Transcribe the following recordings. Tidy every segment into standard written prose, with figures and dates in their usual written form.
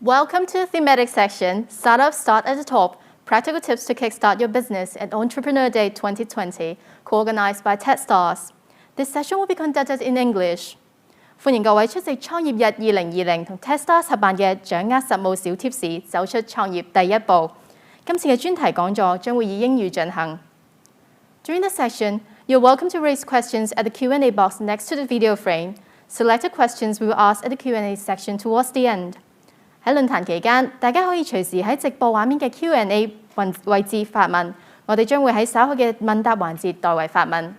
Welcome to the thematic section, Startups Start at the Top, Practical Tips to Kickstart Your Business at Entrepreneur Day 2020, co-organized by TEDstars. This session will be conducted in English. 歡迎各位出席創業日2020同 TEDstars 合辦嘅掌握實務小貼士，走出創業第一步。今次嘅專題講座將會以英語進行。During the session, you're welcome to raise questions at the Q&A box next to the video frame. Selected questions we will ask at the Q&A section towards the end. 喺論壇期間，大家可以隨時喺直播畫面嘅 Q&A 位置發問，我哋將會喺稍後嘅問答環節代為發問。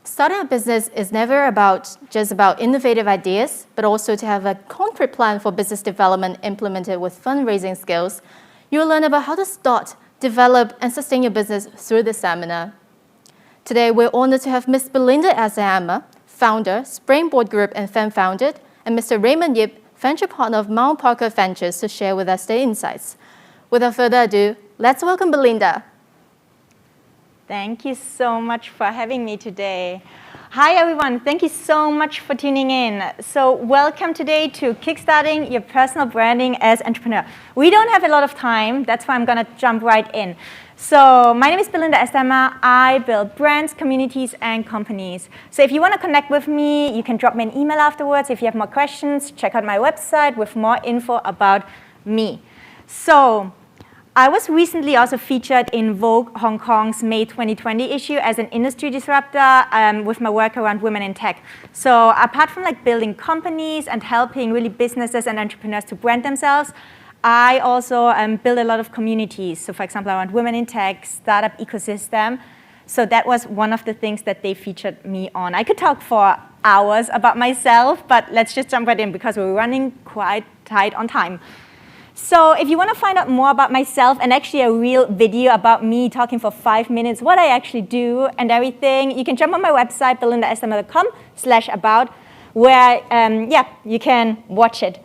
Starting a business is never just about innovative ideas, but also to have a concrete plan for business development implemented with fundraising skills. You'll learn about how to start, develop, and sustain your business through the seminar. Today, we're honored to have Ms. Belinda Esterhammer, founder, Springboard Group and FEM-founded, and Mr. Raymond, venture partner of Mount Parker Ventures, to share with us their insights. Without further ado, let's welcome Belinda. Thank you so much for having me today. Hi everyone, thank you so much for tuning in. So welcome today to Kickstarting Your Personal Branding as Entrepreneur. We don't have a lot of time, that's why I'm gonna jump right in. So my name is Belinda Esterhammer. I build brands, communities, and companies. So if you wanna connect with me, you can drop me an email afterwards. If you have more questions, check out my website with more info about me. So I was recently also featured in Vogue Hong Kong's May 2020 issue as an industry disruptor with my work around women in tech. So apart from like building companies and helping really businesses and entrepreneurs to brand themselves, I also build a lot of communities. So for example, around women in tech, startup ecosystem. So that was one of the things that they featured me on. I could talk for hours about myself, but let's just jump right in because we're running quite tight on time. So if you want to find out more about myself and actually a real video about me talking for 5 minutes, what I actually do and everything, you can jump on my website, belindaesterhammer.com/about, where you can watch it.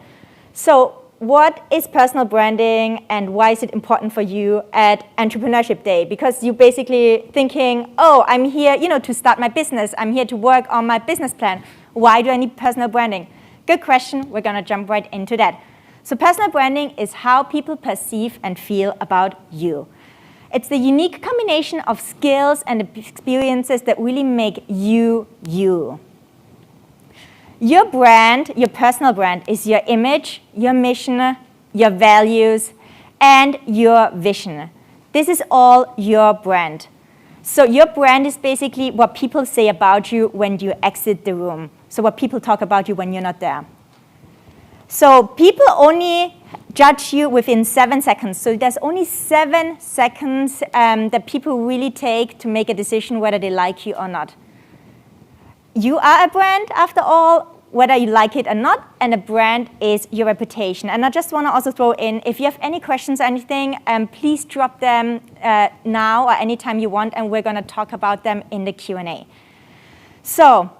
So what is personal branding and why is it important for you at Entrepreneurship Day? Because you're basically thinking, oh, I'm here to start my business. I'm here to work on my business plan. Why do I need personal branding? Good question. We're going to jump right into that. So personal branding is how people perceive and feel about you. It's the unique combination of skills and experiences that really make you, you. Your brand, your personal brand, is your image, your mission, your values, and your vision. This is all your brand. So your brand is basically what people say about you when you exit the room. So what people talk about you when you're not there. So people only judge you within 7 seconds. So there's only 7 seconds that people really take to make a decision whether they like you or not. You are a brand, after all, whether you like it or not, and a brand is your reputation. And I just want to also throw in, if you have any questions or anything, please drop them now or anytime you want, and we're going to talk about them in the Q&A. So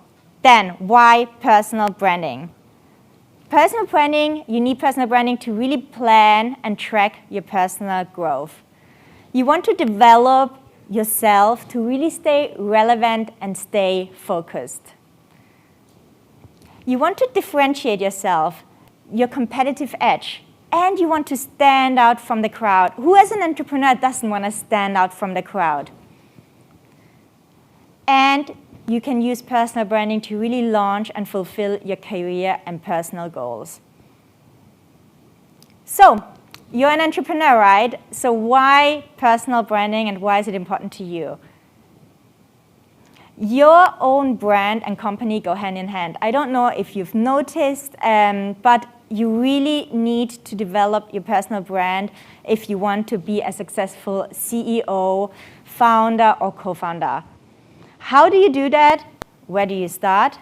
then, why personal branding? Personal branding, you need personal branding to really plan and track your personal growth. You want to develop yourself to really stay relevant and stay focused. You want to differentiate yourself, your competitive edge, and you want to stand out from the crowd. Who as an entrepreneur doesn't want to stand out from the crowd? And you can use personal branding to really launch and fulfill your career and personal goals. So you're an entrepreneur, right? So why personal branding and why is it important to you? Your own brand and company go hand in hand. I don't know if you've noticed, but you really need to develop your personal brand if you want to be a successful CEO, founder, or co-founder. How do you do that? Where do you start?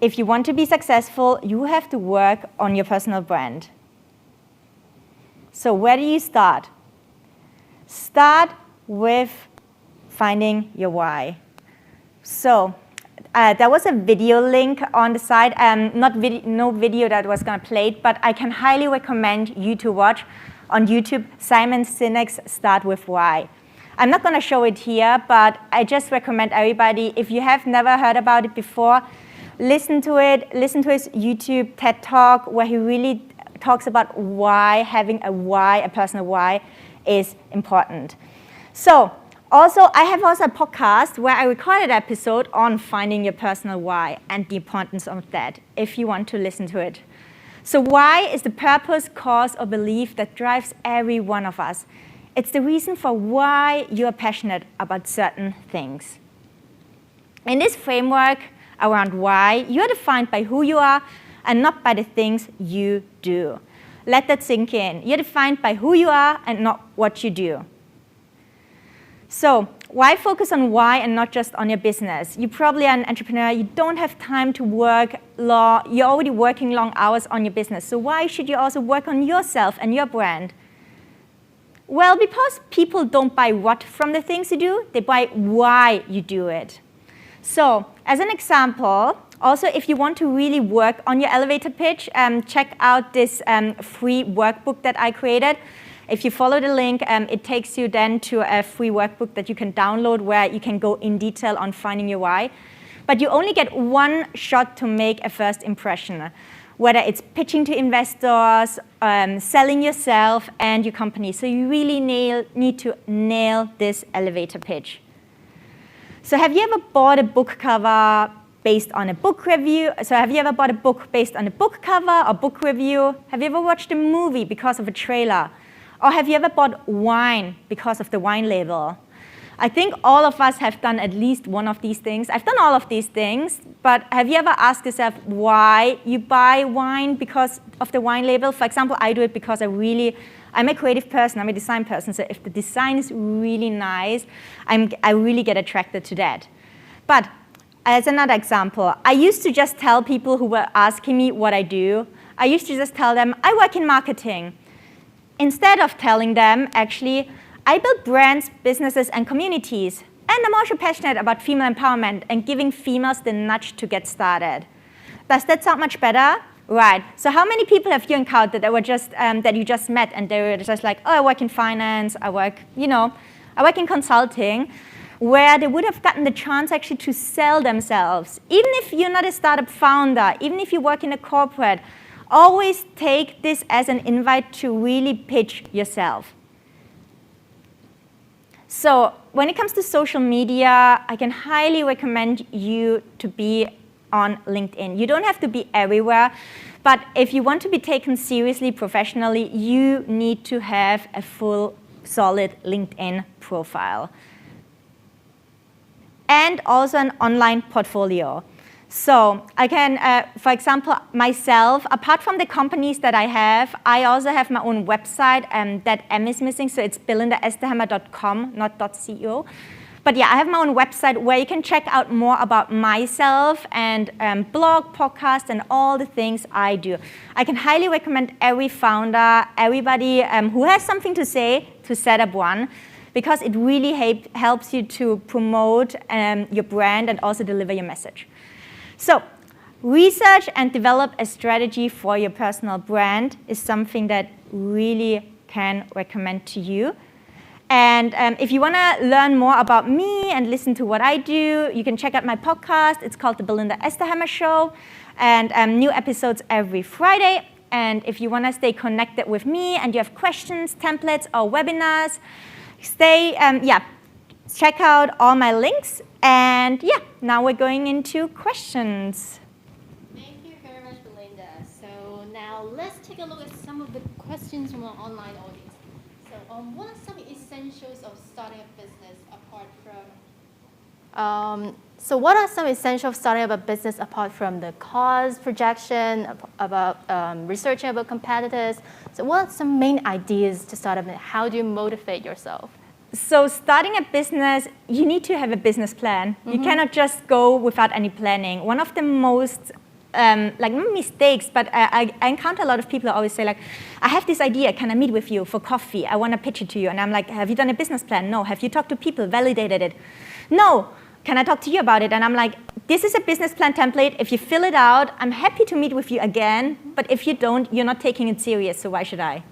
If you want to be successful, you have to work on your personal brand. So where do you start? Start with finding your why. So there was a video link on the side, no video that was going to play it, but I can highly recommend you to watch on YouTube Simon Sinek's Start With Why. I'm not going to show it here, but I just recommend everybody, if you have never heard about it before, listen to it, listen to his YouTube TED Talk where he really talks about why having a personal why is important. So also, I have also a podcast where I recorded an episode on finding your personal why and the importance of that, if you want to listen to it. So why is the purpose, cause, or belief that drives every one of us. It's the reason for why you are passionate about certain things. In this framework around why, you are defined by who you are and not by the things you do. Let that sink in. You're defined by who you are and not what you do. So why focus on why and not just on your business? You probably are an entrepreneur. You don't have time to work long. You're already working long hours on your business. So why should you also work on yourself and your brand? Well, because people don't buy what from the things you do. They buy why you do it. So as an example, also if you want to really work on your elevator pitch, check out this free workbook that I created. If you follow the link, it takes you then to a free workbook that you can download where you can go in detail on finding your why. But you only get one shot to make a first impression, whether it's pitching to investors, selling yourself and your company. So you really need to nail this elevator pitch. So have you ever bought a book cover based on a book review? So have you ever bought a book based on a book cover or book review? Have you ever watched a movie because of a trailer? Or have you ever bought wine because of the wine label? I think all of us have done at least one of these things. I've done all of these things, but have you ever asked yourself why you buy wine because of the wine label? For example, I do it because I'm a creative person, I'm a design person, so if the design is really nice, I really get attracted to that. But as another example, I used to just tell people who were asking me what I do, I used to just tell them, I work in marketing. Instead of telling them, actually, I build brands, businesses, and communities. And I'm also passionate about female empowerment and giving females the nudge to get started. Does that sound much better? Right. So how many people have you encountered that were just that you just met and they were just like, oh, I work in finance, I work in consulting, where they would have gotten the chance actually to sell themselves. Even if you're not a startup founder, even if you work in a corporate, always take this as an invite to really pitch yourself. So when it comes to social media, I can highly recommend you to be on LinkedIn. You don't have to be everywhere, but if you want to be taken seriously professionally, you need to have a full, solid LinkedIn profile. And also an online portfolio. So I can, for example, myself, apart from the companies that I have, I also have my own website that M is missing, so it's belindaesterhammer.com, not .co. But yeah, I have my own website where you can check out more about myself and blog, podcast, and all the things I do. I can highly recommend every founder, everybody who has something to say, to set up one, because it really helps you to promote your brand and also deliver your message. So research and develop a strategy for your personal brand is something that really can recommend to you. And if you want to learn more about me and listen to what I do, you can check out my podcast. It's called The Belinda Esterhammer Show, and new episodes every Friday. And if you want to stay connected with me and you have questions, templates, or webinars, check out all my links. And yeah, now we're going into questions. Thank you very much, Belinda. So now let's take a look at some of the questions from our online audience. So what are some essentials of starting a business apart from the cost projection, about researching about competitors? So what are some main ideas to start up and how do you motivate yourself? So starting a business, you need to have a business plan. You cannot just go without any planning. One of the most, not mistakes, but I encounter a lot of people who always say, like, I have this idea, can I meet with you for coffee? I want to pitch it to you. And I'm like, have you done a business plan? No. Have you talked to people, validated it? No. Can I talk to you about it? And I'm like, this is a business plan template. If you fill it out, I'm happy to meet with you again. But if you don't, you're not taking it serious, so why should I?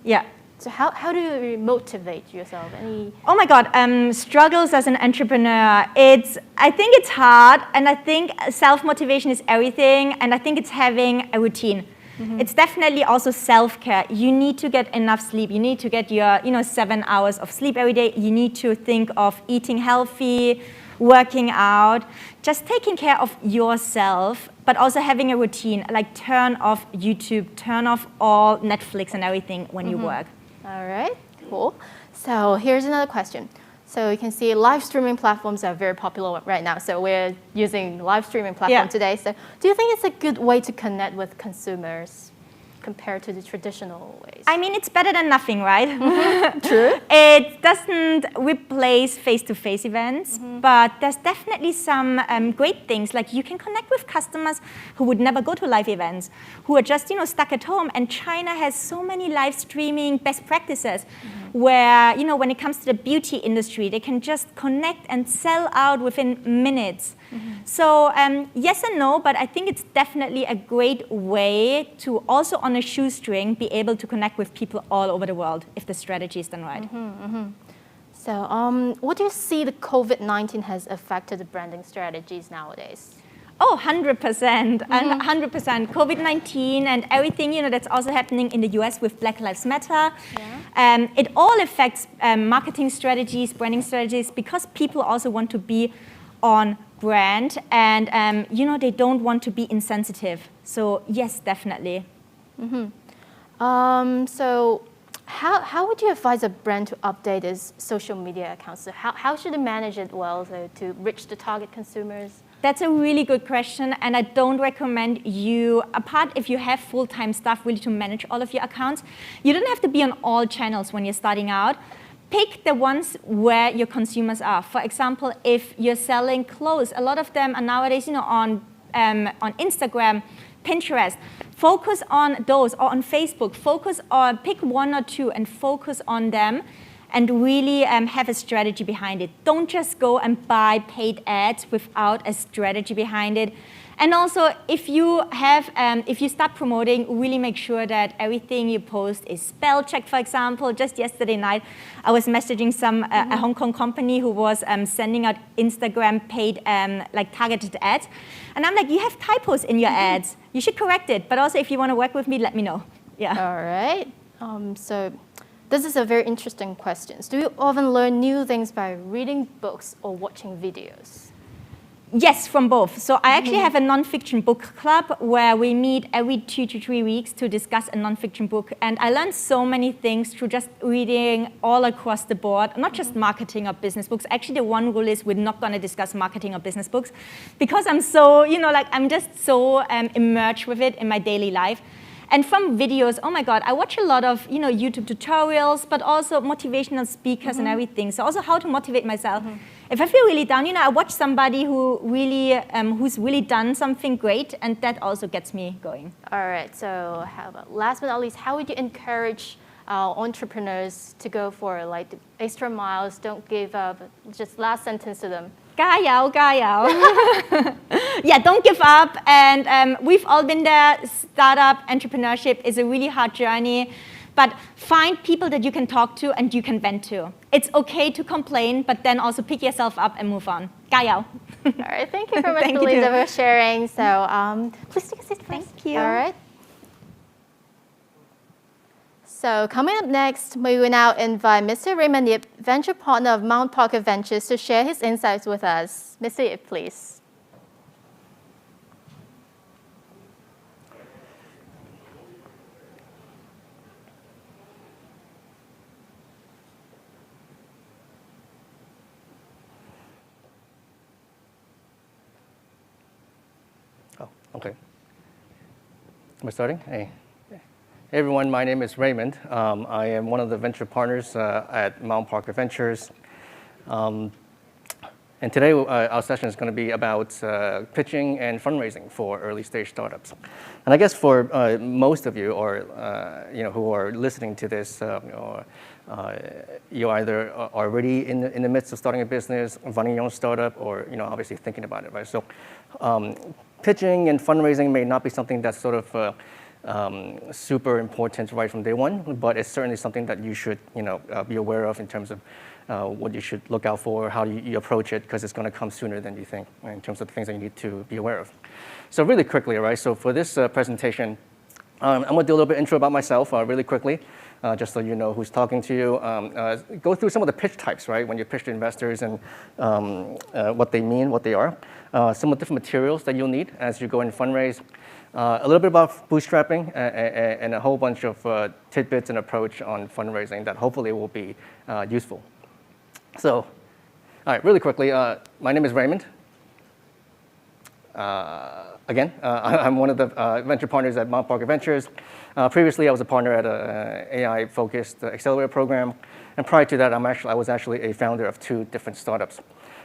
Yeah. So how do you motivate yourself? Oh my God, struggles as an entrepreneur. I think it's hard, and I think self-motivation is everything, and I think it's having a routine. It's definitely also self-care. You need to get enough sleep. You need to get your 7 hours of sleep every day. You need to think of eating healthy, working out, just taking care of yourself, but also having a routine, like turn off YouTube, turn off all Netflix and everything when you work. All right, cool. So here's another question. So you can see live streaming platforms are very popular right now. So we're using live streaming platform today. So do you think it's a good way to connect with consumers compared to the traditional ways? I mean, it's better than nothing, right? True. It doesn't replace face-to-face events, but there's definitely some great things. Like you can connect with customers who would never go to live events, who are just stuck at home. And China has so many live streaming best practices where, when it comes to the beauty industry, they can just connect and sell out within minutes. So yes and no, but I think it's definitely a great way to also on a shoestring be able to connect with people all over the world if the strategy is done right. So what do you see the COVID-19 has affected the branding strategies nowadays? Oh, 100%, and 100%. COVID-19 and everything that's also happening in the US with Black Lives Matter. It all affects marketing strategies, branding strategies, because people also want to be on brand, and they don't want to be insensitive. So yes, definitely. So how would you advise a brand to update its social media accounts? So how should it manage it well to reach the target consumers? That's a really good question, and I don't recommend you, apart if you have full-time staff really to manage all of your accounts, you don't have to be on all channels when you're starting out. Pick the ones where your consumers are. For example, if you're selling clothes, a lot of them are nowadays on Instagram, Pinterest. Focus on those, or on Facebook. Pick one or two and focus on them, and really have a strategy behind it. Don't just go and buy paid ads without a strategy behind it. And also, if you start promoting, really make sure that everything you post is spell checked. For example, just yesterday night, I was messaging a Hong Kong company who was sending out Instagram paid targeted ads, and I'm like, you have typos in your ads. You should correct it. But also, if you want to work with me, let me know. Yeah. All right. So this is a very interesting question. Do you often learn new things by reading books or watching videos? Yes, from both. So I actually have a nonfiction book club where we meet every 2 to 3 weeks to discuss a nonfiction book. And I learned so many things through just reading all across the board, not just marketing or business books. Actually, the one rule is we're not going to discuss marketing or business books because I'm so, I'm just so immersed with it in my daily life. And from videos, oh my God, I watch a lot of YouTube tutorials, but also motivational speakers and everything. So also how to motivate myself. If I feel really down, I watch somebody who really, who's really done something great, and that also gets me going. All right. So how about, last but not least, how would you encourage entrepreneurs to go for the extra miles? Don't give up. Just last sentence to them. 加油, 加油. Yeah, don't give up. And we've all been there. Startup entrepreneurship is a really hard journey. But find people that you can talk to and you can vent to. It's okay to complain, but then also pick yourself up and move on. 加油. All right. Thank you very much, Belinda, for sharing. So please take a seat, please. Thank you. All right. So coming up next, we will now invite Mr. Raymond Yip, venture partner of Mount Parker Ventures, to share his insights with us. Mr. Yip, please. Oh, okay. Am I starting? Hey. Hey everyone, my name is Raymond. I am one of the venture partners at Mount Parker Ventures. And today our session is going to be about pitching and fundraising for early stage startups. And I guess for most of you, or who are listening to this, you either are already in the midst of starting a business, running your own startup, or obviously thinking about it, right? So pitching and fundraising may not be something that's sort of super important right from day one, but it's certainly something that you should be aware of in terms of what you should look out for, how you approach it, because it's going to come sooner than you think in terms of the things that you need to be aware of. So really quickly, right? So for this presentation, I'm going to do a little bit intro about myself really quickly, just so you know who's talking to you. Go through some of the pitch types, right? When you pitch to investors and what they mean, what they are. Some of the different materials that you'll need as you go and fundraise. A little bit about bootstrapping and a whole bunch of tidbits and approach on fundraising that hopefully will be useful. So, all right, really quickly, my name is Raymond. Again, I'm one of the venture partners at Mount Parker Ventures. Previously, I was a partner at an AI-focused accelerator program. And prior to that, I was actually a founder of 2 different startups,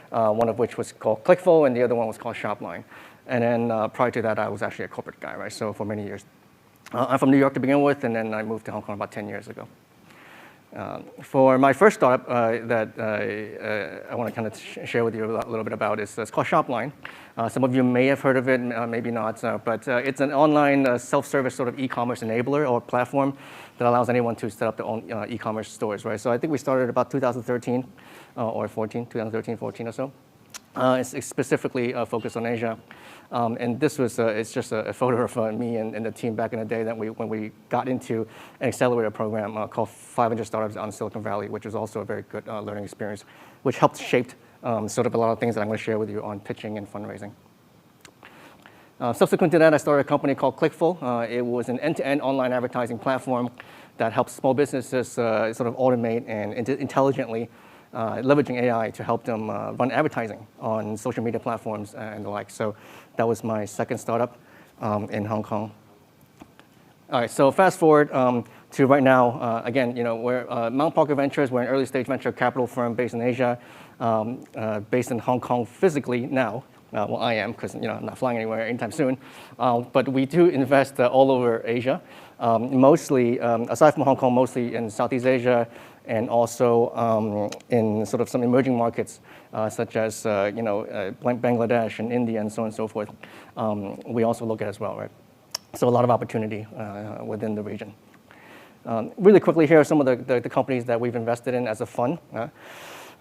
one of which was called Clickful, and the other one was called Shopline. And then prior to that, I was actually a corporate guy, right? So for many years. I'm from New York to begin with, and then I moved to Hong Kong about 10 years ago. For my first startup that I want to kind of share with you a little bit about is it's called Shopline. Some of you may have heard of it, maybe not, but it's an online self-service sort of e-commerce enabler or platform that allows anyone to set up their own e-commerce stores, right? So I think we started about 2013 or 2013, 14 or so. It's specifically focused on Asia. And this was, it's just a photo of me and the team back in the day that when we got into an accelerator program called 500 Startups on Silicon Valley, which was also a very good learning experience, which helped shape sort of a lot of things that I'm going to share with you on pitching and fundraising. Subsequent to that, I started a company called Clickful. It was an end-to-end online advertising platform that helps small businesses sort of automate and intelligently leveraging AI to help them run advertising on social media platforms and the like. So that was my second startup in Hong Kong. All right, so fast forward to right now. Again, we're Mount Parker Ventures. We're an early stage venture capital firm based in Asia, based in Hong Kong physically now. Well, I am, because I'm not flying anywhere anytime soon. But we do invest all over Asia, mostly, aside from Hong Kong, mostly in Southeast Asia, and also in sort of some emerging markets, such as Bangladesh and India and so on and so forth. We also look at as well, right? So a lot of opportunity within the region. Really quickly, here are some of the companies that we've invested in as a fund.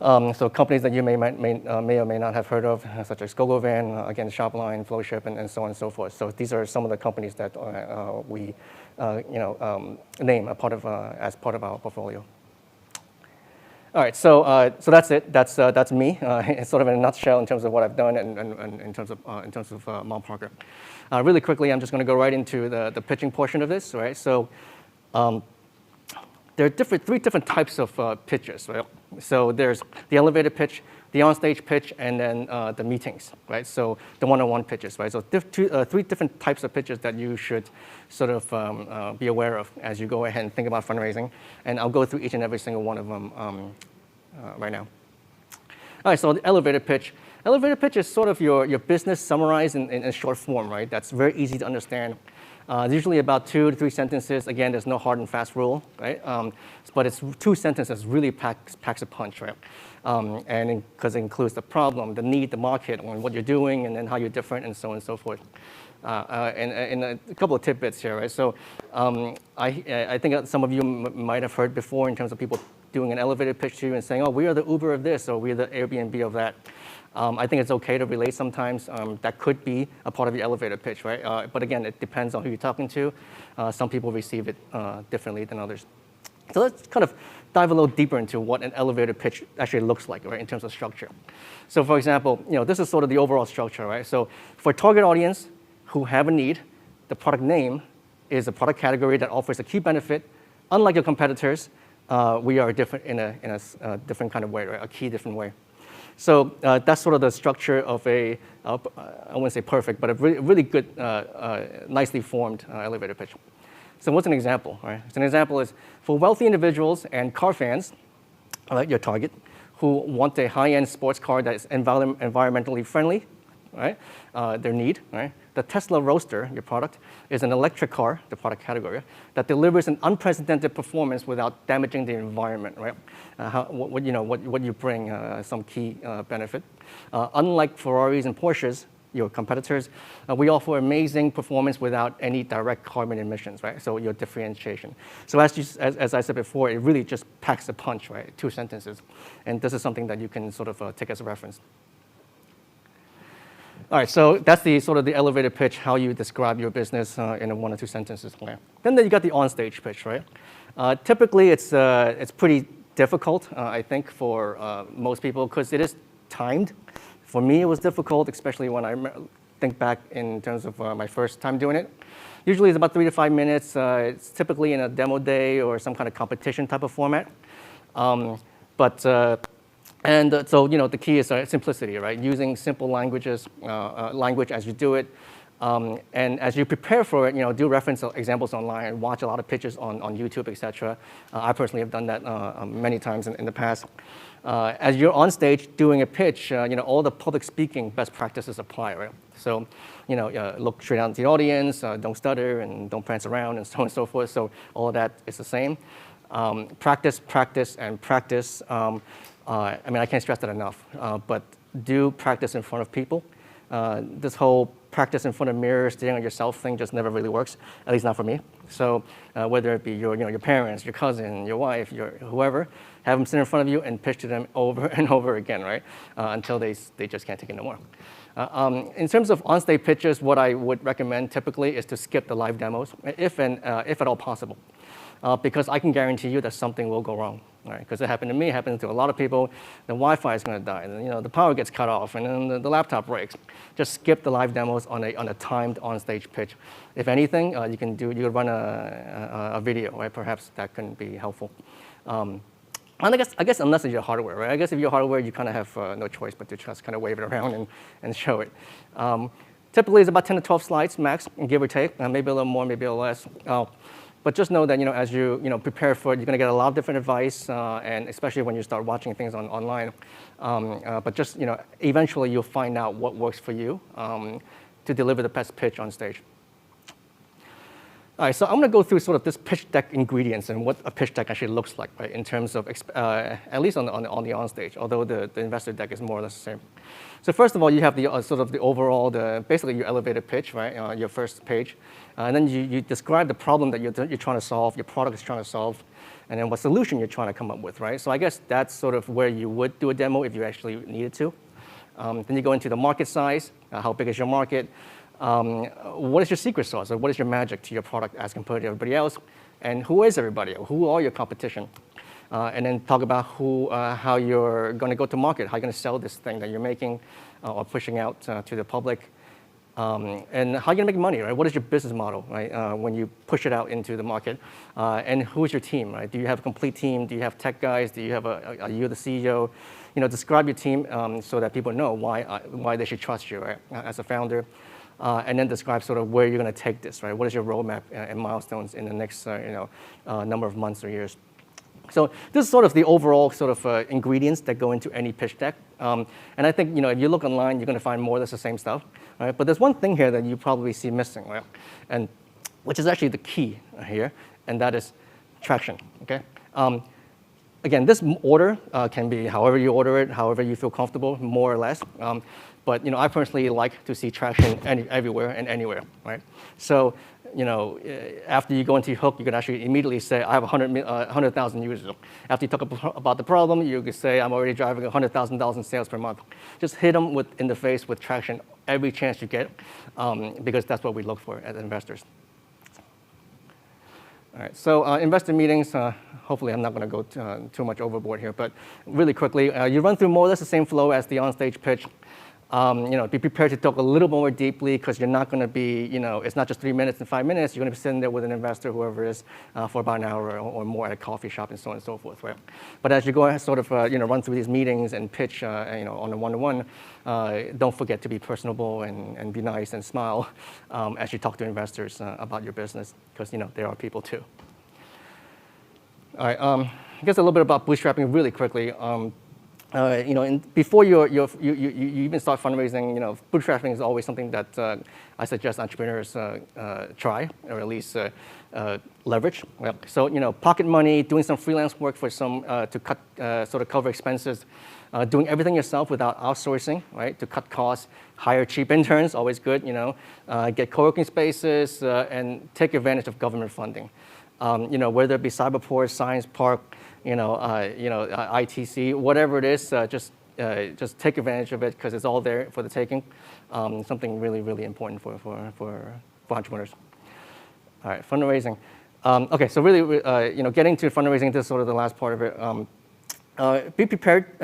So companies that you may or may not have heard of, such as GoGoVan, again, Shopline, Flowship, and so on and so forth. So these are some of the companies that we name as part of our portfolio. All right, so that's it. That's me. It's sort of in a nutshell in terms of what I've done and in terms of Mount Parker. Really quickly, I'm just going to go right into the pitching portion of this. Right. So there are 3 different types of pitches. Right. So there's the elevator pitch, the onstage pitch, and then the meetings. Right. So the one-on-one pitches. Right. So 3 different types of pitches that you should sort of be aware of as you go ahead and think about fundraising. And I'll go through each and every single one of them right now. All right, so the elevator pitch. Elevator pitch is sort of your business summarized in short form, right? That's very easy to understand. Usually about 2 to 3 sentences. Again, there's no hard and fast rule, right? But it's 2 sentences really packs a punch, right? And because it includes the problem, the need, the market, and what you're doing, and then how you're different, and so on and so forth. And a couple of tidbits here, right? So I think that some of you might have heard before in terms of people doing an elevator pitch to you and saying, oh, we are the Uber of this, or we are the Airbnb of that. I think it's okay to relate sometimes. That could be a part of your elevator pitch, right? But again, it depends on who you're talking to. Some people receive it differently than others. So let's kind of dive a little deeper into what an elevator pitch actually looks like, right, in terms of structure. So for example, this is sort of the overall structure, right? So for a target audience who have a need, the product name is a product category that offers a key benefit. Unlike your competitors, we are different in a different kind of way, right? A key different way. So that's sort of the structure of I wouldn't say perfect, but a really good, nicely formed elevator pitch. So what's an example, right? So an example is for wealthy individuals and car fans, right, your target, who want a high-end sports car that is environmentally friendly, right? Their need, right? The Tesla Roadster, your product, is an electric car, the product category, that delivers an unprecedented performance without damaging the environment, right? What you bring, some key benefit. Unlike Ferraris and Porsches, your competitors. We offer amazing performance without any direct carbon emissions, right? So your differentiation. So as I said before, it really just packs a punch, right? 2 sentences. And this is something that you can sort of take as a reference. All right, so that's the sort of the elevator pitch, how you describe your business in a 1 or 2 sentences. Then you got the on-stage pitch, right? Typically, it's pretty difficult, I think, for most people because it is timed. For me, it was difficult, especially when I think back in terms of my first time doing it. Usually, it's about 3 to 5 minutes. It's typically in a demo day or some kind of competition type of format. So, you know, the key is simplicity, right? Using simple language as you do it. And as you prepare for it, you know, do reference examples online, watch a lot of pitches on YouTube, etc. I personally have done that many times in the past. As you're on stage doing a pitch, you know, all the public speaking best practices apply, right? So, you know, look straight out into the audience, don't stutter, and don't prance around, and so on and so forth. So all of that is the same. Practice, practice, and practice. I mean, I can't stress that enough, but do practice in front of people. This whole practice in front of mirrors, staring at yourself thing just never really works, at least not for me. So whether it be your parents, your cousin, your wife, whoever, have them sit in front of you and pitch to them over and over again, right? Until they just can't take it no more. In terms of on-stage pitches, what I would recommend typically is to skip the live demos, if at all possible. Because I can guarantee you that something will go wrong, right? Because it happened to me, it happens to a lot of people. The Wi-Fi is going to die, and, you know, the power gets cut off, and then the laptop breaks. Just skip the live demos on a timed on-stage pitch. If anything, you could run a video, right? Perhaps that can be helpful. And I guess unless it's your hardware, right? I guess if you're hardware, you kind of have no choice but to just kind of wave it around and show it. Typically, it's about 10 to 12 slides max, give or take, maybe a little more, maybe a little less. But just know that, you know, as you prepare for it, you're going to get a lot of different advice, and especially when you start watching things online. But just, you know, eventually you'll find out what works for you to deliver the best pitch on stage. All right, so I'm going to go through sort of this pitch deck ingredients and what a pitch deck actually looks like, right? In terms of at least on the on stage, although the investor deck is more or less the same. So first of all, you have the sort of the overall, basically your elevator pitch, right? Your first page, and then you describe the problem that you're trying to solve, your product is trying to solve, and then what solution you're trying to come up with, right? So I guess that's sort of where you would do a demo if you actually needed to. Then you go into the market size. How big is your market? What is your secret sauce, or what is your magic to your product as compared to everybody else? And who is everybody? Who are your competition? And then talk about how you're going to go to market, how you're going to sell this thing that you're making or pushing out to the public, and how you're going to make money, right? What is your business model, right? When you push it out into the market, and who is your team, right? Do you have a complete team? Do you have tech guys? Do you have are you the CEO? You know, describe your team so that people know why they should trust you, right? As a founder. And then describe sort of where you're going to take this, right? What is your roadmap and milestones in the next number of months or years? So this is sort of the overall sort of ingredients that go into any pitch deck. And I think, you know, if you look online, you're going to find more or less the same stuff, right? But there's one thing here that you probably see missing, right? And which is actually the key here, and that is traction, okay? Again, this order can be however you order it, however you feel comfortable, more or less. But, you know, I personally like to see traction everywhere and anywhere, right? So, you know, after you go into your hook, you can actually immediately say, I have 100,000 users. After you talk about the problem, you can say, I'm already driving $100,000 in sales per month. Just hit them in the face with traction every chance you get, because that's what we look for as investors. All right, so investor meetings, hopefully I'm not going to go too much overboard here, but really quickly, you run through more or less the same flow as the on-stage pitch. You know, be prepared to talk a little more deeply because you're not going to be, you know, it's not just 3 minutes and 5 minutes. You're going to be sitting there with an investor, whoever it is, for about an hour or more at a coffee shop and so on and so forth, right? But as you go and sort of, run through these meetings and pitch, on a one-to-one, don't forget to be personable and be nice and smile as you talk to investors about your business because, you know, there are people too. All right, I guess a little bit about bootstrapping really quickly. before you even start fundraising, bootstrapping is always something that I suggest entrepreneurs try, or at least leverage. Well, so, pocket money, doing some freelance work for some to cut sort of cover expenses, doing everything yourself without outsourcing, right? To cut costs, hire cheap interns, always good. Get co-working spaces and take advantage of government funding. Whether it be Cyberport, Science Park, ITC, whatever it is, just take advantage of it because it's all there for the taking. Something really, really important for entrepreneurs. All right, fundraising. Okay, so really, getting to fundraising, this is sort of the last part of it. Be prepared.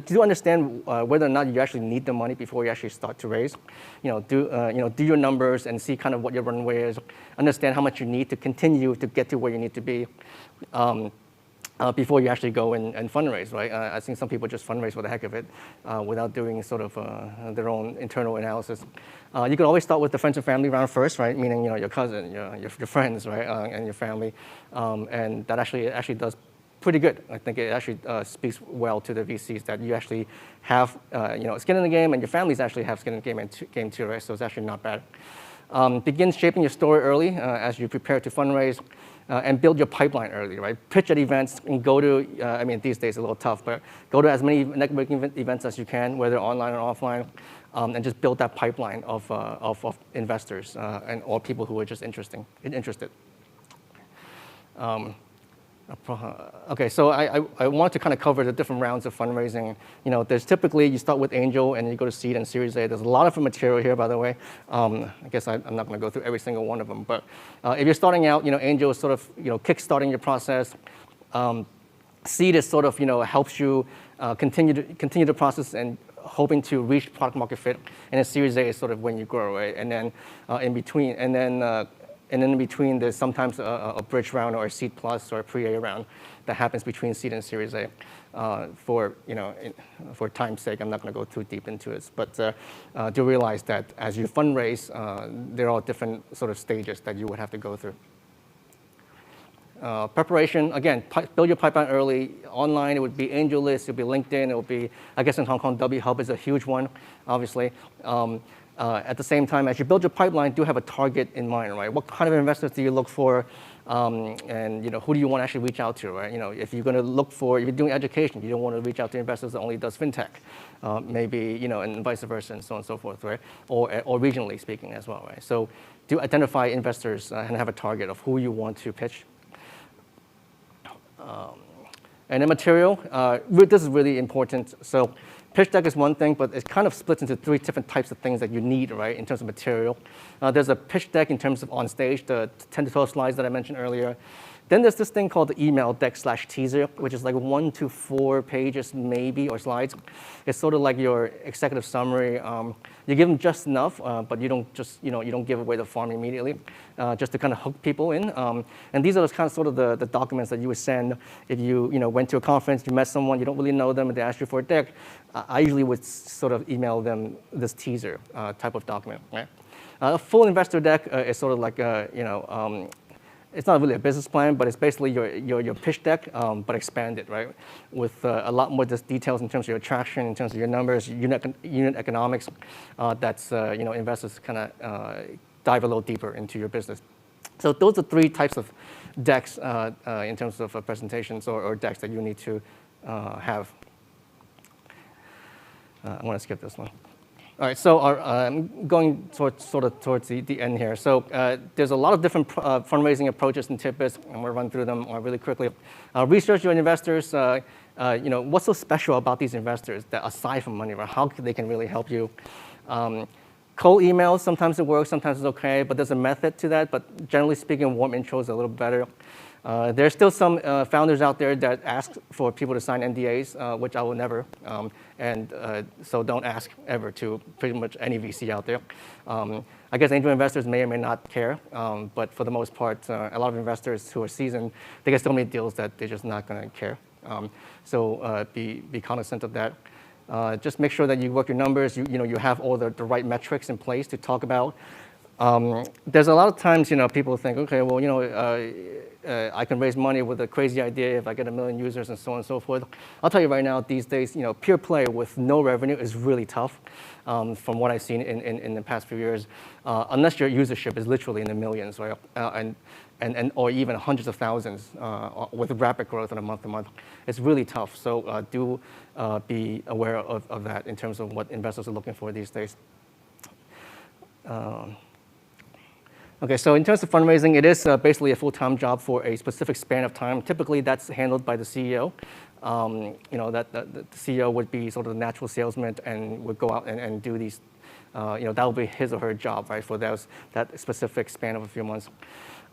Do understand whether or not you actually need the money before you actually start to raise. Do your numbers and see kind of what your runway is. Understand how much you need to continue to get to where you need to be. Before you actually go and fundraise, right? I think some people just fundraise for the heck of it without doing sort of their own internal analysis. You can always start with the friends and family round first, right? Meaning, your cousin, your friends, right? And your family. And that actually does pretty good. I think it actually speaks well to the VCs that you actually have, skin in the game, and your families actually have skin in the game too, right? So it's actually not bad. Begin shaping your story early as you prepare to fundraise. And build your pipeline early, right? Pitch at events and go to, these days it's a little tough, but go to as many networking events as you can, whether online or offline, and just build that pipeline of investors or people who are just interested. Okay, so I want to kind of cover the different rounds of fundraising. There's typically, you start with angel and you go to seed and Series A. There's a lot of material here, by the way. I guess I'm not going to go through every single one of them. But if you're starting out, angel is sort of, kickstarting your process. Seed is sort of, helps you continue the process and hoping to reach product market fit. And then Series A is sort of when you grow, right? And then in between, and then in between, there's sometimes a bridge round or a seed plus or a pre-A round that happens between seed and Series A. For time's sake, I'm not going to go too deep into it, but do realize that as you fundraise, there are different sort of stages that you would have to go through. Preparation, again, build your pipeline early. Online, it would be AngelList, it would be LinkedIn, it would be, I guess in Hong Kong, W Hub is a huge one, obviously. At the same time, as you build your pipeline, do have a target in mind, right? What kind of investors do you look for? And who do you want to actually reach out to, right? If you're going to look for, if you're doing education, you don't want to reach out to investors that only does fintech, maybe, and vice versa, and so on and so forth, right? Or regionally speaking as well, right? So do identify investors and have a target of who you want to pitch. And then material, this is really important. So pitch deck is one thing, but it kind of splits into 3 different types of things that you need, right, in terms of material. There's a pitch deck in terms of on stage, the 10 to 12 slides that I mentioned earlier. Then there's this thing called the email deck / teaser, which is like 1 to 4 pages maybe, or slides. It's sort of like your executive summary. You give them just enough, but you don't just, you don't give away the farm immediately, just to kind of hook people in. And these are kind of sort of the documents that you would send if you, went to a conference, you met someone, you don't really know them, and they asked you for a deck. I usually would sort of email them this teaser type of document, right? A full investor deck is sort of like, it's not really a business plan, but it's basically your pitch deck, but expanded, right? With a lot more details in terms of your traction, in terms of your numbers, unit economics. That's investors kind of dive a little deeper into your business. So those are 3 types of decks in terms of presentations or decks that you need to have. I'm going to skip this one. All right, so I'm going towards the end here. So there's a lot of different fundraising approaches and tidbits. I'm going to run through them really quickly. Research your investors. What's so special about these investors that aside from money, right? How they can really help you? Cold emails, sometimes it works, sometimes it's okay, but there's a method to that. But generally speaking, warm intro is a little better. There's still some founders out there that ask for people to sign NDAs, which I will never. So don't ask ever to pretty much any VC out there. I guess angel investors may or may not care, but for the most part, a lot of investors who are seasoned, they get so many deals that they're just not going to care. So be cognizant of that. Just make sure that you work your numbers. You have all the right metrics in place to talk about. There's a lot of times, people think, okay, well, I can raise money with a crazy idea if I get 1 million users and so on and so forth. I'll tell you right now, these days, pure play with no revenue is really tough from what I've seen in the past few years, unless your usership is literally in the millions, right? Or even hundreds of thousands with rapid growth on a month-to-month. It's really tough, so do be aware of that in terms of what investors are looking for these days. Okay, so in terms of fundraising, it is basically a full-time job for a specific span of time. Typically, that's handled by the CEO. The CEO would be sort of the natural salesman and would go out and do these. That will be his or her job, right, for that specific span of a few months.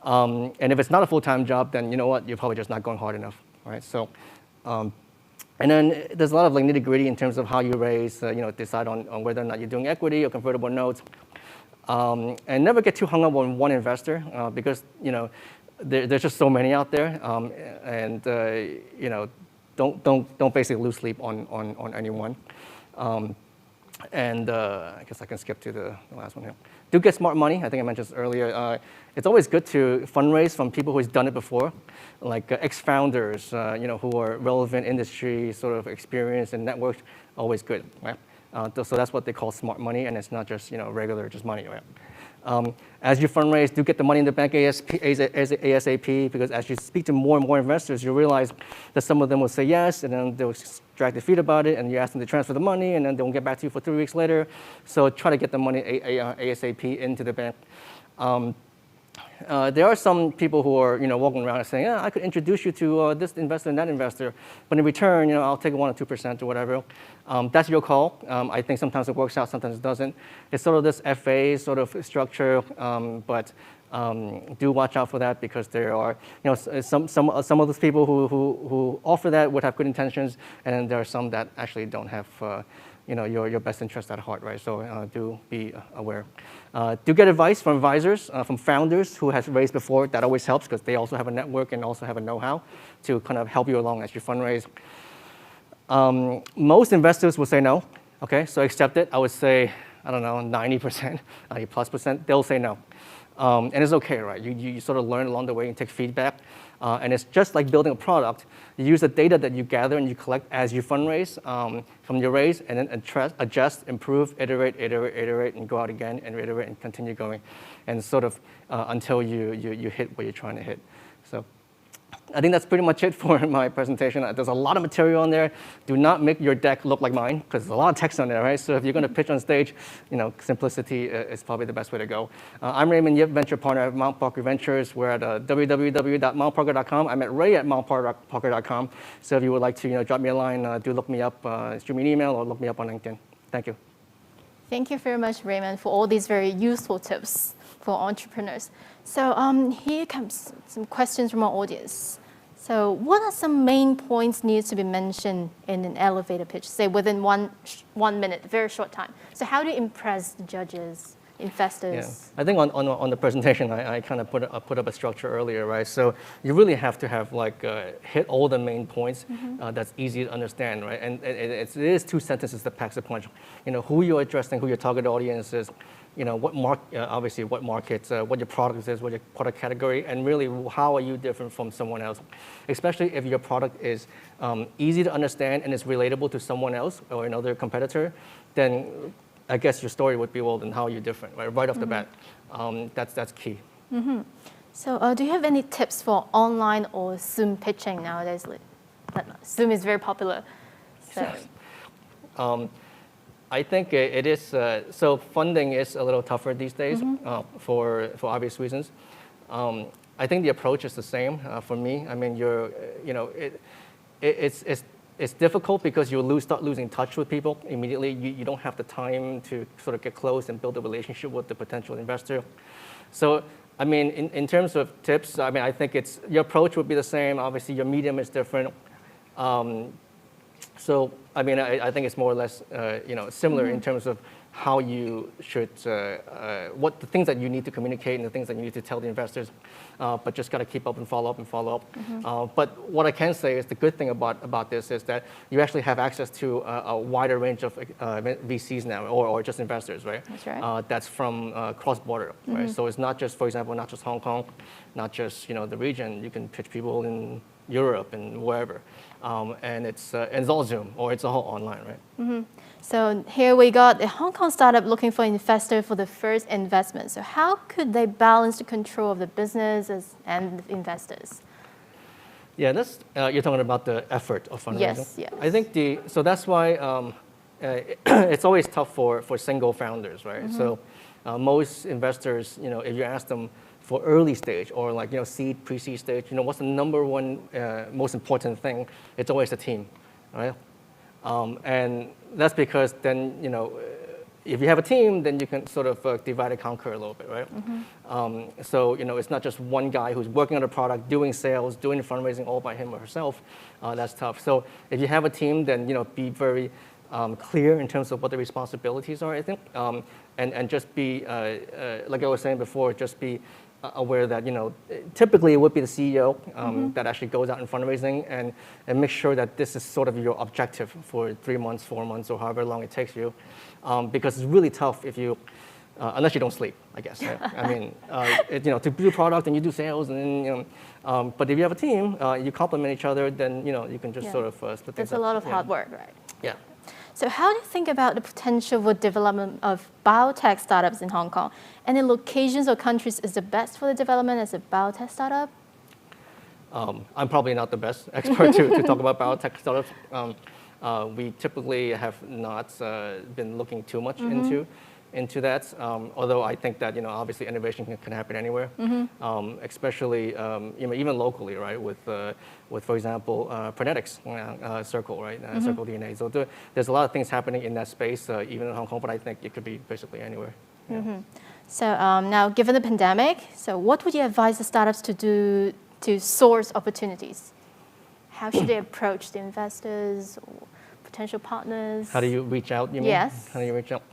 And if it's not a full-time job, then you know what, you're probably just not going hard enough, right? So, and then there's a lot of like nitty-gritty in terms of how you raise, decide on whether or not you're doing equity or convertible notes. And never get too hung up on one investor because there's just so many out there, don't basically lose sleep on anyone. I guess I can skip to the last one here. Do get smart money. I think I mentioned this earlier. It's always good to fundraise from people who's done it before, like ex-founders, who are relevant industry sort of experience and network. Always good, right? So that's what they call smart money, and it's not just regular just money, right? As you fundraise, do get the money in the bank ASAP, because as you speak to more and more investors, you realize that some of them will say yes, and then they'll drag their feet about it, and you ask them to transfer the money, and then they won't get back to you for 3 weeks later. So try to get the money ASAP into the bank. There are some people who are walking around and saying, I could introduce you to this investor and that investor, but in return, I'll take 1 or 2% or whatever. That's your call. I think sometimes it works out, sometimes it doesn't. It's sort of this FA sort of structure, but do watch out for that, because there are some of those people who offer that would have good intentions, and then there are some that actually don't have your best interest at heart, right? So do be aware. Do get advice from advisors, from founders who has raised before. That always helps, because they also have a network and also have a know-how to kind of help you along as you fundraise. Most investors will say no. Okay, so accept it. I would say, I don't know, 90%, 90+%, they'll say no. And it's okay, right? You sort of learn along the way and take feedback. And it's just like building a product. You use the data that you gather and you collect as you fundraise from your raise, and then adjust, improve, iterate, and go out again, and iterate and continue going, and sort of until you hit what you're trying to hit. So I think that's pretty much it for my presentation. There's a lot of material on there. Do not make your deck look like mine, because there's a lot of text on there, right? So if you're going to pitch on stage, simplicity is probably the best way to go. I'm Raymond Yip, venture partner at Mount Parker Ventures. We're at www.mountparker.com. I'm at Ray at mountparker.com. So if you would like to drop me a line, do look me up, shoot me an email, or look me up on LinkedIn. Thank you. Thank you very much, Raymond, for all these very useful tips for entrepreneurs. So here comes some questions from our audience. So what are some main points needs to be mentioned in an elevator pitch, say within one minute, very short time? So how do you impress the judges, investors? Yeah. I think on the presentation, I kind of put up a structure earlier, right? So you really have to have hit all the main points that's easy to understand, right? And it is 2 sentences that packs a punch. Who you're addressing, who your target audience is, obviously what markets, what your product is, what your product category, and really how are you different from someone else, especially if your product is easy to understand and is relatable to someone else or another competitor, then I guess your story would be, well, then how are you different, right off the bat. That's key. So do you have any tips for online or Zoom pitching nowadays? Zoom is very popular. So. I think it is, so funding is a little tougher these days for obvious reasons. I think the approach is the same for me. I mean, it's difficult because you start losing touch with people immediately. You don't have the time to sort of get close and build a relationship with the potential investor. So, I mean, in terms of tips, I think your approach would be the same. Obviously, your medium is different. So, I mean, I think it's more or less, similar in terms of how you should, what the things that you need to communicate and the things that you need to tell the investors, but just got to keep up and follow up and follow up. But what I can say is the good thing about this is that you actually have access to a wider range of VCs now, or just investors, right? That's right. That's from cross-border, right? So it's not just, for example, not just Hong Kong, not just the region. You can pitch people in Europe and wherever, and it's all Zoom or it's all online, right? So here we got a Hong Kong startup looking for an investor for the first investment. So how could they balance the control of the business and the investors? Yeah, that's you're talking about the effort of fundraising. Yes, yes. I think so that's why it's always tough for single founders, right? So most investors, if you ask them for early stage or like seed, pre-seed stage, what's the number one most important thing? It's always the team, right? And that's because then if you have a team, then you can sort of divide and conquer a little bit, right? So it's not just one guy who's working on a product, doing sales, doing fundraising all by him or herself. That's tough. So if you have a team, then be very clear in terms of what the responsibilities are, I think, and just be like I was saying before, just be aware that typically it would be the CEO that actually goes out in fundraising and make sure that this is sort of your objective for 3 months, 4 months, or however long it takes you, because it's really tough if you unless you don't sleep, I guess. Right? I mean, to do product and you do sales, and then, but if you have a team, you complement each other, then you can just sort of split things up. There's a lot of hard work, right? Yeah. So how do you think about the potential for development of biotech startups in Hong Kong? Any locations or countries is the best for the development as a biotech startup? I'm probably not the best expert to talk about biotech startups. We typically have not been looking too much into that, although I think that obviously innovation can happen anywhere, especially even locally, right? With for example, Prenetics Circle, right? Circle DNA. So there's a lot of things happening in that space, even in Hong Kong. But I think it could be basically anywhere. Yeah. So now, given the pandemic, so what would you advise the startups to do to source opportunities? How should they approach the investors or potential partners? How do you reach out? You mean? Yes. How do you reach out?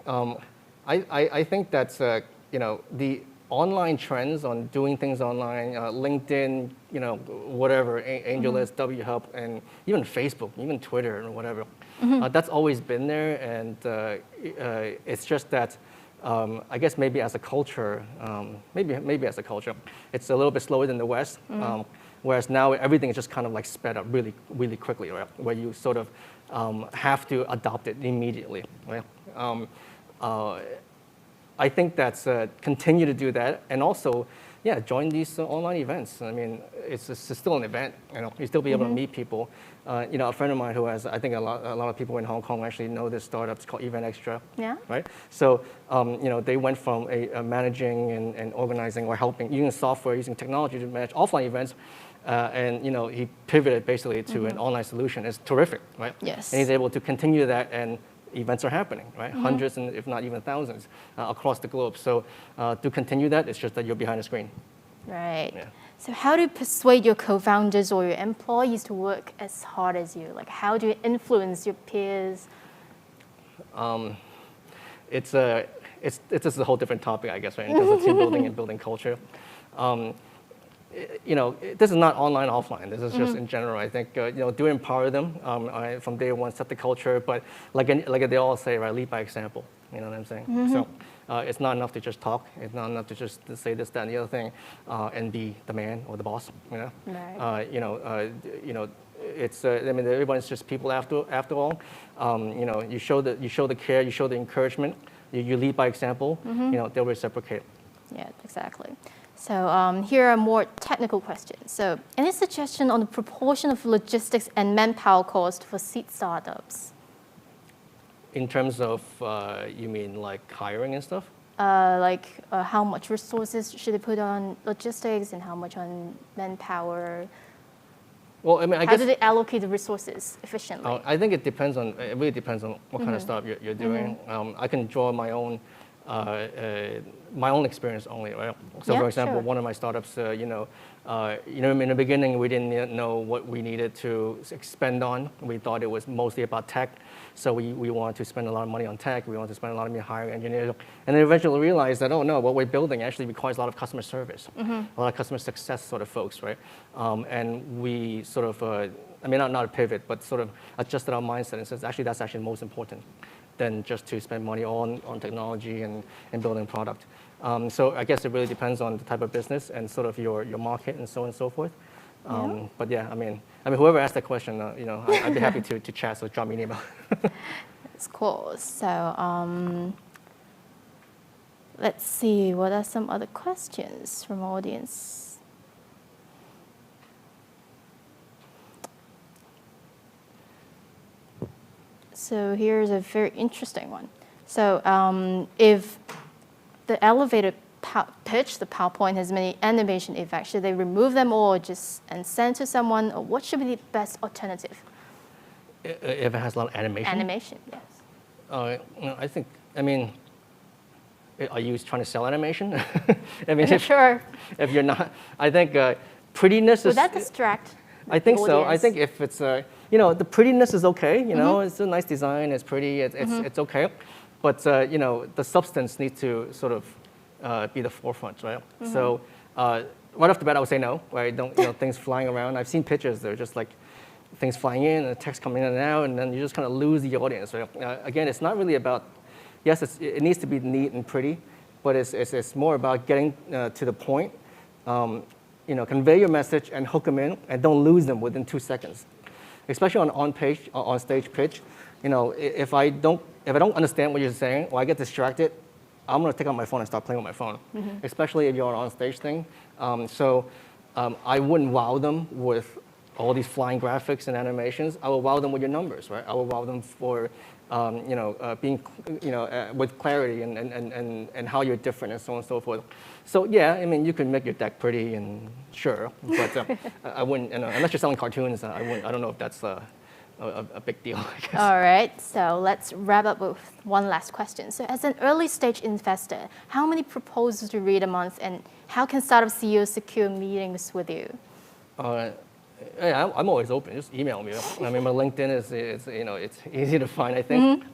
I think that's the online trends on doing things online, LinkedIn, whatever, AngelList, WHub, and even Facebook, even Twitter, and whatever. That's always been there, and it's just that I guess maybe as a culture, maybe as a culture, it's a little bit slower than the West. Whereas now everything is just kind of like sped up really, really quickly, right? Where you sort of have to adopt it immediately, right? I think that's continue to do that, and also, join these online events. I mean, it's still an event. You still be able to meet people. A friend of mine who has, I think a lot of people in Hong Kong actually know this startup. It's called Event Extra. Yeah. Right. So, they went from managing and organizing or helping using software, using technology to manage offline events. And he pivoted basically to an online solution. It's terrific, right? Yes. And he's able to continue that, and events are happening, right? Hundreds and if not even thousands across the globe. So to continue that, it's just that you're behind the screen. Right. Yeah. So how do you persuade your co-founders or your employees to work as hard as you? Like, how do you influence your peers? It's just a whole different topic, I guess, right? In terms of team building and building culture. This is not online, offline. This is just in general. I think do empower them from day one, set the culture. But like they all say, right, lead by example. You know what I'm saying? So it's not enough to just talk. It's not enough to just say this, that, and the other thing, and be the man or the boss. Right. It's I mean, everyone's just people after all. You show the care, you show the encouragement. You lead by example. They'll reciprocate. Yeah, exactly. So here are more technical questions. So any suggestion on the proportion of logistics and manpower cost for seed startups? In terms of, you mean like hiring and stuff? How much resources should they put on logistics and how much on manpower? Well, I mean, how do they allocate the resources efficiently? I think it really depends on what kind of startup you're doing. I can draw my own my own experience only, right? So Yeah, for example, sure. one of my startups, in the beginning, we didn't know what we needed to expend on. We thought it was mostly about tech. So we wanted to spend a lot of money on tech. We wanted to spend a lot of money hiring engineers. And then eventually realized that, oh no, what we're building actually requires a lot of customer service, a lot of customer success sort of folks, right? And we sort of, not a pivot, but sort of adjusted our mindset and says, actually, that's actually most important than just to spend money on technology and building product. So I guess it really depends on the type of business and sort of your market and so on and so forth. But yeah, whoever asked that question, I'd be happy to chat, so drop me an email. That's cool. So let's see, what are some other questions from audience? So here's a very interesting one. So if the elevator pitch, the PowerPoint has many animation effects, should they remove them all and send to someone, or what should be the best alternative? If it has a lot of animation? Animation, yes. Are you trying to sell animation? Sure. If you're not, I think prettiness Would is... that distract I think the so. I audience? think if it's, the prettiness is okay. It's a nice design. It's pretty. It's okay. But the substance needs to sort of be the forefront, right? So right off the bat, I would say no. Right? Don't things flying around. I've seen pictures. They're just like things flying in and text coming in and out, and then you just kind of lose the audience. Right? Again, it's not really about. Yes, it needs to be neat and pretty, but it's more about getting to the point. Convey your message and hook them in, and don't lose them within 2 seconds. Especially on stage pitch, if I don't understand what you're saying, or I get distracted, I'm gonna take out my phone and start playing with my phone. Especially if you're on stage thing. I wouldn't wow them with all these flying graphics and animations. I will wow them with your numbers, right? I will wow them for being, with clarity and how you're different and so on and so forth. So yeah, you can make your deck pretty and sure, but I wouldn't, unless you're selling cartoons, I don't know if that's a big deal, I guess. All right, so let's wrap up with one last question. So as an early stage investor, how many proposals do you read a month, and how can startup CEOs secure meetings with you? Yeah, I'm always open. Just email me. My LinkedIn is it's easy to find, I think.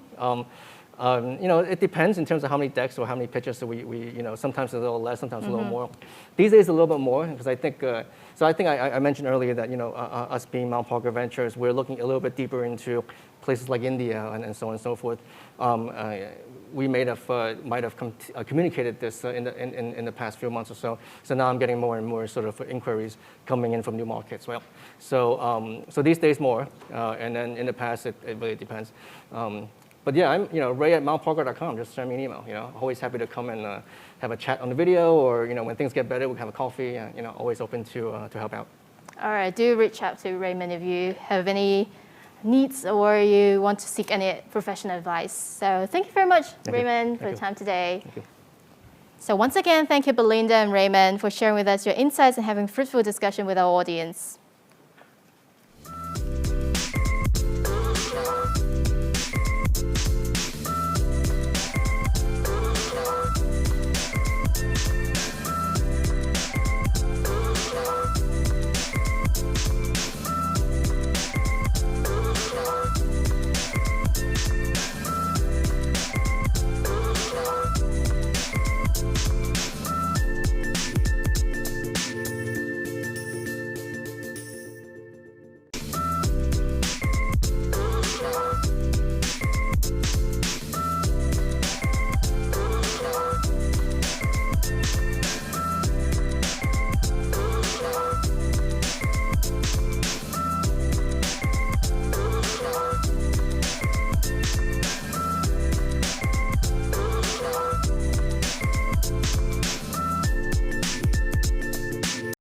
It depends in terms of how many decks or how many pitches. So we sometimes a little less, sometimes a little more. These days a little bit more, because I think. I mentioned earlier that us being Mount Parker Ventures, we're looking a little bit deeper into places like India and so on and so forth. We might have communicated this in the past few months or so. So now I'm getting more and more sort of inquiries coming in from new markets. Well, so these days more, and then in the past it really depends. But yeah, I'm Ray at mountparker.com. Just send me an email. Always happy to come and have a chat on the video, or when things get better, we can have a coffee. Always open to help out. All right, do reach out to Raymond if you have any needs or you want to seek any professional advice. So thank you very much, Raymond, for the time today. Thank you. So once again, thank you, Belinda and Raymond, for sharing with us your insights and having fruitful discussion with our audience.